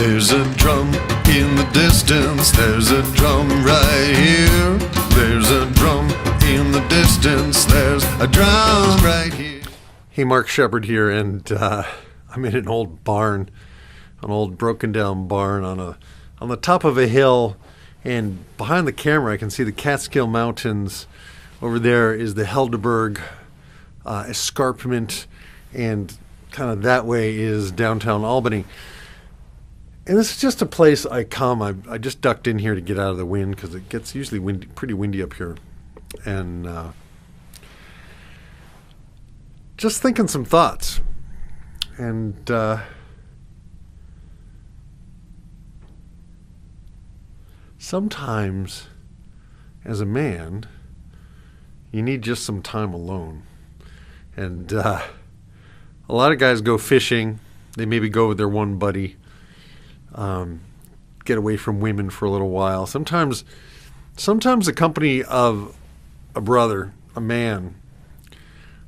There's a drum in the distance, there's a drum right here. There's a drum in the distance, there's a drum right here. Hey, Mark Shepard here, and I'm in an old barn, an old broken down barn on the top of a hill, and behind the camera I can see the Catskill Mountains. Over there is the Helderberg escarpment, and kind of that way is downtown Albany. And this is just a place I come. I just ducked in here to get out of the wind because it gets usually windy, pretty windy up here. And just thinking some thoughts. And sometimes, as a man, you need just some time alone. And a lot of guys go fishing. They maybe go with their one buddy. Get away from women for a little while. Sometimes the company of a brother, a man,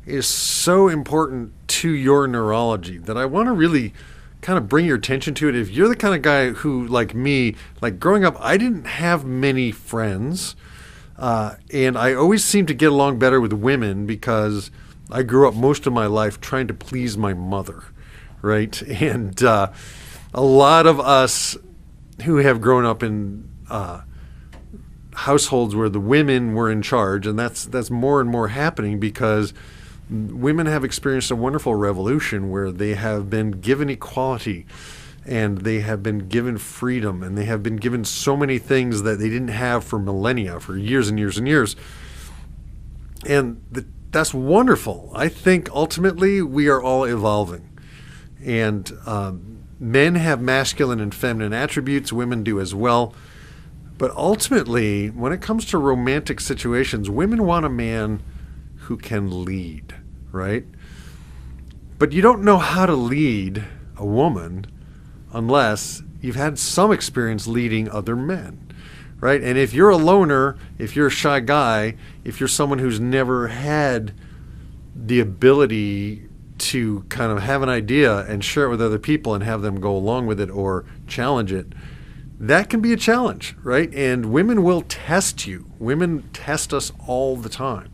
is so important to your neurology that I want to really kind of bring your attention to it. If you're the kind of guy who, like me, like growing up, I didn't have many friends, and I always seemed to get along better with women because I grew up most of my life trying to please my mother, right? And a lot of us who have grown up in households where the women were in charge, and that's more and more happening because women have experienced a wonderful revolution where they have been given equality and they have been given freedom and they have been given so many things that they didn't have for millennia, for years and years and years. And that's wonderful. I think ultimately we are all evolving. And men have masculine and feminine attributes, women do as well. But ultimately, when it comes to romantic situations, women want a man who can lead, right? But you don't know how to lead a woman unless you've had some experience leading other men, right? And if you're a loner, if you're a shy guy, if you're someone who's never had the ability to kind of have an idea and share it with other people and have them go along with it or challenge it, that can be a challenge, right? And women will test you. Women test us all the time.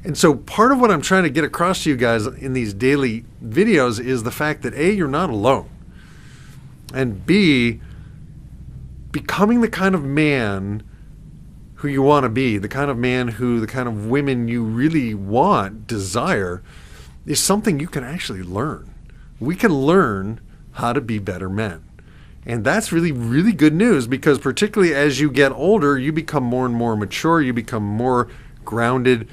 And so part of what I'm trying to get across to you guys in these daily videos is the fact that A, you're not alone. And B, becoming the kind of man who you want to be, the kind of man who, the kind of women you really want, desire, is something you can actually learn. We can learn how to be better men. And that's really, really good news because particularly as you get older, you become more and more mature, you become more grounded,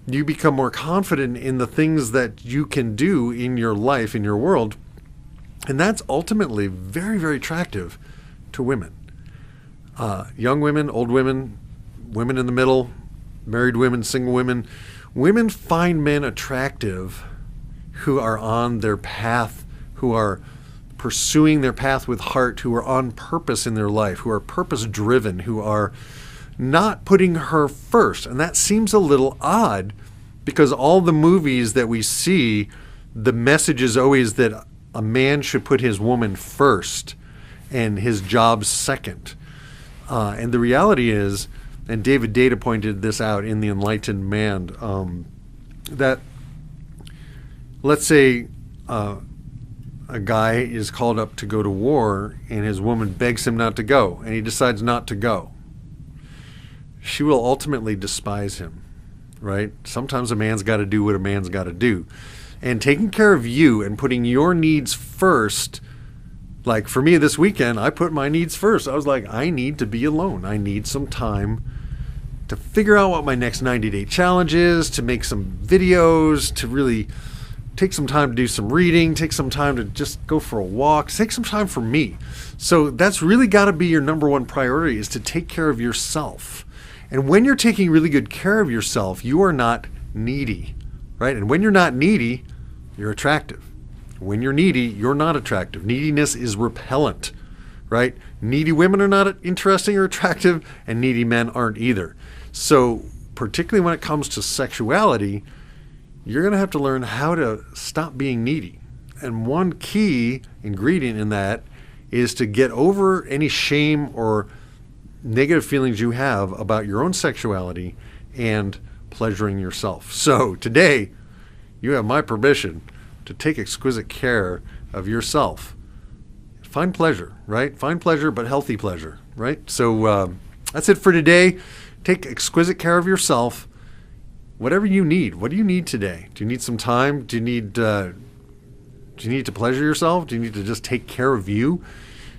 you become more confident in the things that you can do in your life, in your world. And that's ultimately very, very attractive to women. Young women, old women, women in the middle, married women, single women. Women find men attractive who are on their path, who are pursuing their path with heart, who are on purpose in their life, who are purpose-driven, who are not putting her first. And that seems a little odd because all the movies that we see, the message is always that a man should put his woman first and his job second. And the reality is, and David Data pointed this out in The Enlightened Man, that let's say a guy is called up to go to war and his woman begs him not to go and he decides not to go. She will ultimately despise him, right? Sometimes a man's got to do what a man's got to do. And taking care of you and putting your needs first, like for me this weekend, I put my needs first. I was like, I need to be alone. I need some time to figure out what my next 90-day challenge is, to make some videos, to really take some time to do some reading, take some time to just go for a walk, take some time for me. So that's really got to be your number one priority, is to take care of yourself. And when you're taking really good care of yourself, you are not needy, right? And when you're not needy, you're attractive. When you're needy, you're not attractive. Neediness is repellent, right? Needy women are not interesting or attractive, and needy men aren't either. So particularly when it comes to sexuality, you're going to have to learn how to stop being needy. And one key ingredient in that is to get over any shame or negative feelings you have about your own sexuality and pleasuring yourself. So today, you have my permission to take exquisite care of yourself. Find pleasure, right? Find pleasure, but healthy pleasure, right? So that's it for today. Take exquisite care of yourself. Whatever you need. What do you need today? Do you need some time? Do you need to pleasure yourself? Do you need to just take care of you?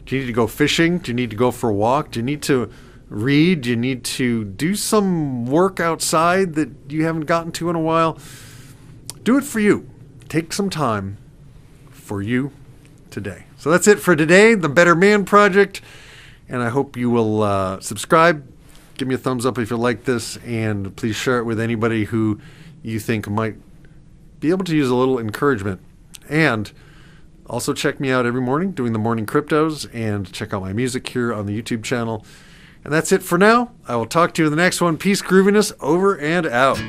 Do you need to go fishing? Do you need to go for a walk? Do you need to read? Do you need to do some work outside that you haven't gotten to in a while? Do it for you. Take some time for you today. So that's it for today, the Better Man Project. And I hope you will subscribe. Give me a thumbs up if you like this. And please share it with anybody who you think might be able to use a little encouragement. And also check me out every morning doing the morning cryptos, and check out my music here on the YouTube channel. And that's it for now. I will talk to you in the next one. Peace, grooviness, over and out.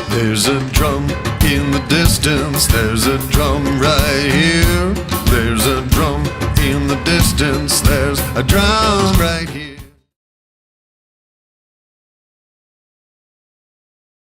There's a drum in the distance, there's a drum right here. There's a drum in the distance, there's a drum right here.